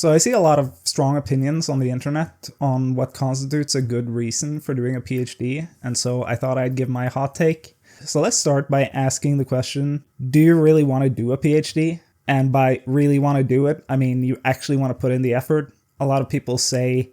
So I see a lot of strong opinions on the internet on what constitutes a good reason for doing a PhD, and so I thought I'd give my hot take. So let's start by asking the question, do you really want to do a PhD? And by really want to do it, I mean you actually want to put in the effort. A lot of people say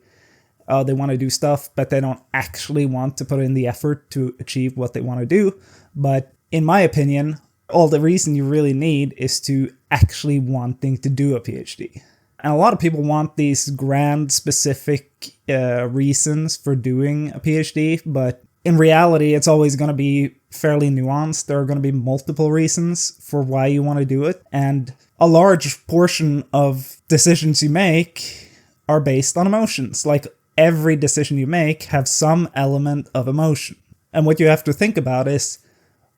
they want to do stuff, but they don't actually want to put in the effort to achieve what they want to do. But in my opinion, all the reason you really need is to actually wanting to do a PhD. And a lot of people want these grand, specific reasons for doing a PhD, but in reality, it's always going to be fairly nuanced. There are going to be multiple reasons for why you want to do it, and a large portion of decisions you make are based on emotions. Like, every decision you make have some element of emotion. And what you have to think about is,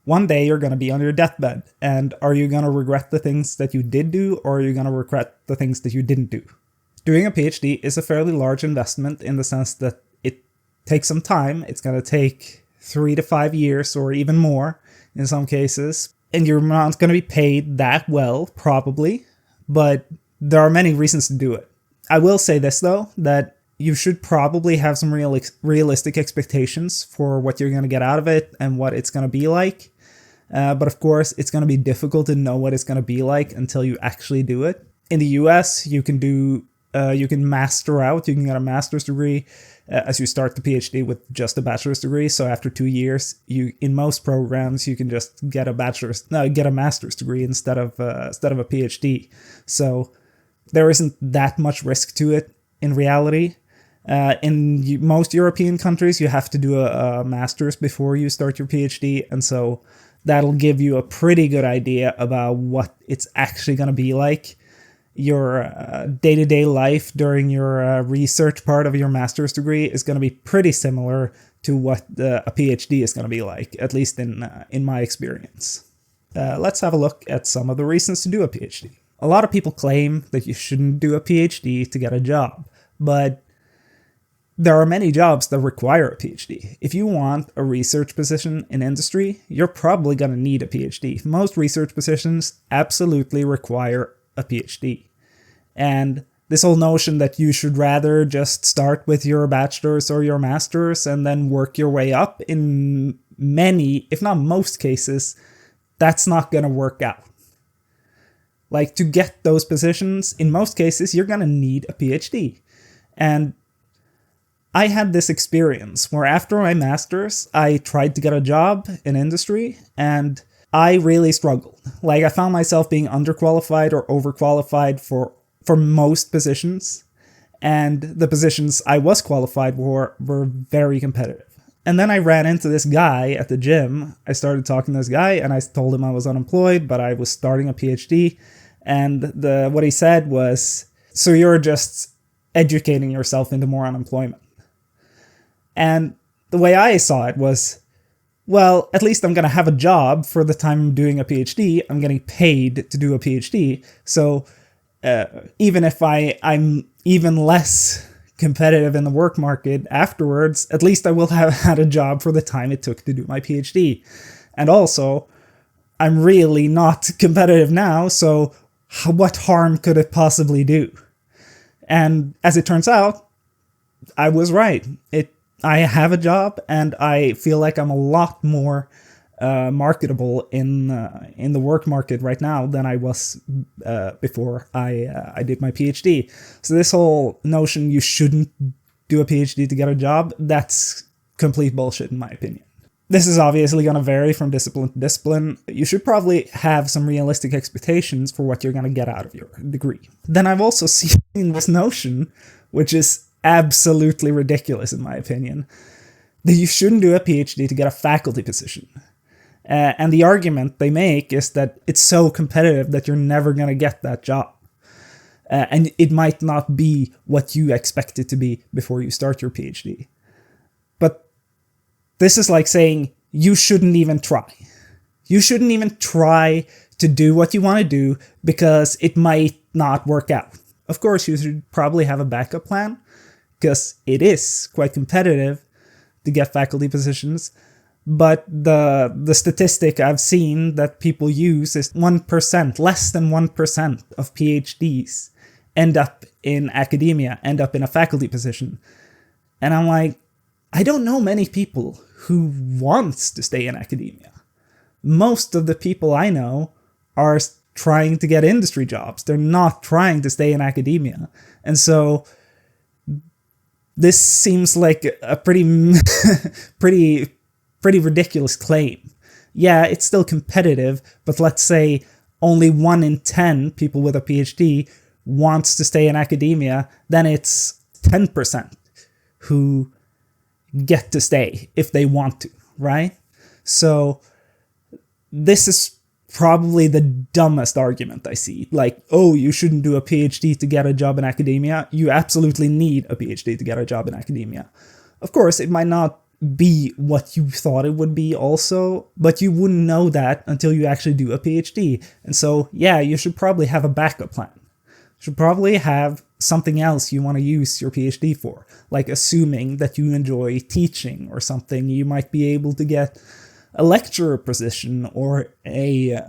one day you're going to be on your deathbed, and are you going to regret the things that you did do, or are you going to regret the things that you didn't do? Doing a PhD is a fairly large investment in the sense that it takes some time. It's going to take 3 to 5 years, or even more in some cases, and you're not going to be paid that well, probably, but there are many reasons to do it. I will say this, though, that you should probably have some realistic expectations for what you're going to get out of it and what it's going to be like. But of course, it's going to be difficult to know what it's going to be like until you actually do it. In the US, you can master out, you can get a master's degree as you start the PhD with just a bachelor's degree. So after 2 years, in most programs, you can just get a master's degree instead of a PhD. So there isn't that much risk to it in reality. In most European countries, you have to do a master's before you start your PhD, and so that'll give you a pretty good idea about what it's actually going to be like. Your day-to-day life during your research part of your master's degree is going to be pretty similar to what a PhD is going to be like, at least in my experience. Let's have a look at some of the reasons to do a PhD. A lot of people claim that you shouldn't do a PhD to get a job, but there are many jobs that require a PhD. If you want a research position in industry, you're probably going to need a PhD. Most research positions absolutely require a PhD. And this whole notion that you should rather just start with your bachelor's or your master's and then work your way up, in many, if not most cases, that's not going to work out. Like, to get those positions, in most cases, you're going to need a PhD. And I had this experience where after my master's, I tried to get a job in industry, and I really struggled. Like, I found myself being underqualified or overqualified for most positions, and the positions I was qualified for were very competitive. And then I ran into this guy at the gym. I started talking to this guy, and I told him I was unemployed, but I was starting a PhD, and what he said was, "So you're just educating yourself into more unemployment." And the way I saw it was, well, at least I'm going to have a job for the time I'm doing a PhD. I'm getting paid to do a PhD. So even if I'm even less competitive in the work market afterwards, at least I will have had a job for the time it took to do my PhD. And also, I'm really not competitive now, so what harm could it possibly do? And as it turns out, I was right. I have a job, and I feel like I'm a lot more marketable in the work market right now than I was before I did my PhD. So this whole notion you shouldn't do a PhD to get a job, that's complete bullshit in my opinion. This is obviously going to vary from discipline to discipline. You should probably have some realistic expectations for what you're going to get out of your degree. Then I've also seen this notion, which is absolutely ridiculous in my opinion, that you shouldn't do a PhD to get a faculty position. And the argument they make is that it's so competitive that you're never going to get that job. And it might not be what you expect it to be before you start your PhD. But this is like saying you shouldn't even try. You shouldn't even try to do what you want to do because it might not work out. Of course, you should probably have a backup plan, because it is quite competitive to get faculty positions, but the statistic I've seen that people use is 1%, less than 1% of PhDs end up in academia, end up in a faculty position. And I'm like, I don't know many people who wants to stay in academia. Most of the people I know are trying to get industry jobs. They're not trying to stay in academia. And so this seems like a pretty ridiculous claim. Yeah, it's still competitive, but let's say only 1 in 10 people with a PhD wants to stay in academia, then it's 10% who get to stay if they want to, right? So this is probably the dumbest argument I see. Like, oh, you shouldn't do a PhD to get a job in academia. You absolutely need a PhD to get a job in academia. Of course, it might not be what you thought it would be also, but you wouldn't know that until you actually do a PhD. And so, yeah, you should probably have a backup plan. You should probably have something else you want to use your PhD for, like assuming that you enjoy teaching or something. You might be able to get a lecturer position or a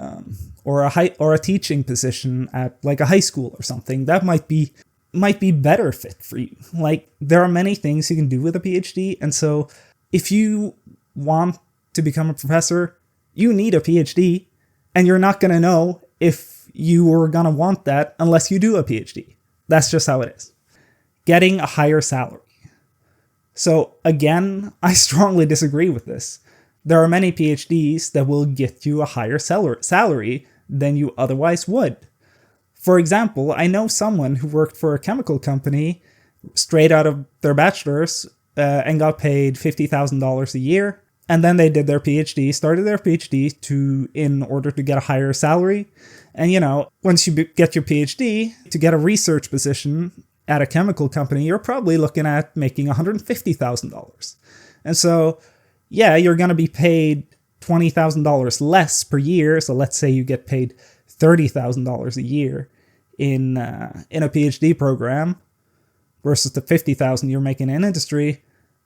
teaching position at like a high school or something. That might be better fit for you. Like, there are many things you can do with a PhD, and so if you want to become a professor, you need a PhD, and you're not going to know if you are going to want that unless you do a PhD. That's just how it is. Getting a higher salary. So again, I strongly disagree with this. There are many PhDs that will get you a higher salary than you otherwise would. For example, I know someone who worked for a chemical company straight out of their bachelor's and got paid $50,000 a year. And then they did their PhD, started their PhD in order to get a higher salary. And, once you get your PhD, to get a research position at a chemical company, you're probably looking at making $150,000. And so, yeah, you're going to be paid $20,000 less per year. So let's say you get paid $30,000 a year in a PhD program versus the $50,000 you're making in industry.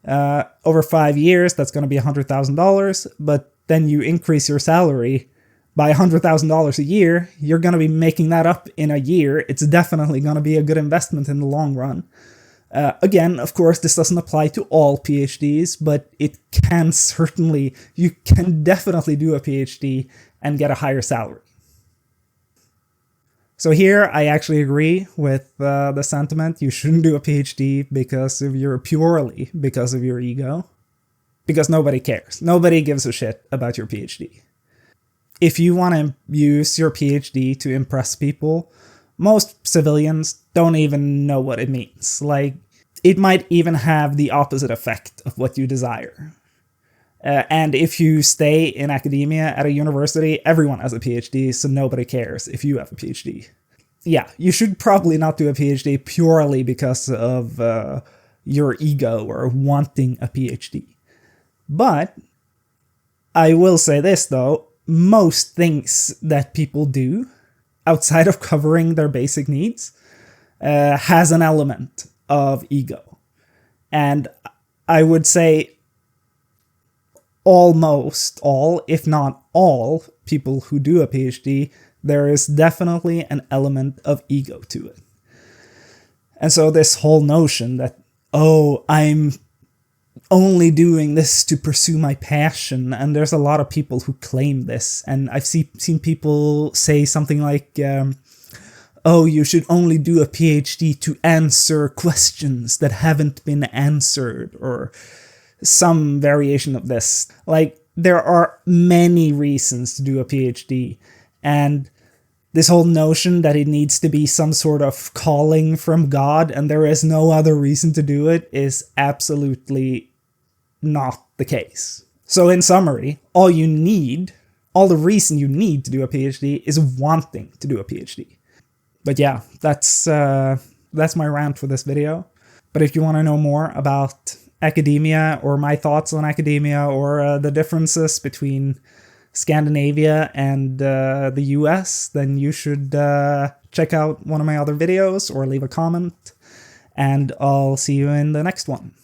Over 5 years, that's going to be $100,000. But then you increase your salary by $100,000 a year. You're going to be making that up in a year. It's definitely going to be a good investment in the long run. Again, of course, this doesn't apply to all PhDs, but you can definitely do a PhD and get a higher salary. So here, I actually agree with the sentiment. You shouldn't do a PhD purely because of your ego. Because nobody cares. Nobody gives a shit about your PhD. If you want to use your PhD to impress people, most civilians don't even know what it means. Like, it might even have the opposite effect of what you desire. And if you stay in academia at a university, everyone has a PhD, so nobody cares if you have a PhD. Yeah, you should probably not do a PhD purely because of your ego or wanting a PhD. But I will say this, though. Most things that people do outside of covering their basic needs has an element of ego. And I would say almost all, if not all, people who do a PhD, there is definitely an element of ego to it. And so this whole notion that, oh, I'm only doing this to pursue my passion, and there's a lot of people who claim this, and I've seen people say something like, oh, you should only do a PhD to answer questions that haven't been answered, or some variation of this. Like, there are many reasons to do a PhD, and this whole notion that it needs to be some sort of calling from God and there is no other reason to do it is absolutely not the case. So in summary, all the reason you need to do a PhD is wanting to do a PhD. But yeah, that's my rant for this video. But if you want to know more about academia or my thoughts on academia or the differences between Scandinavia and the US, then you should check out one of my other videos or leave a comment, and I'll see you in the next one.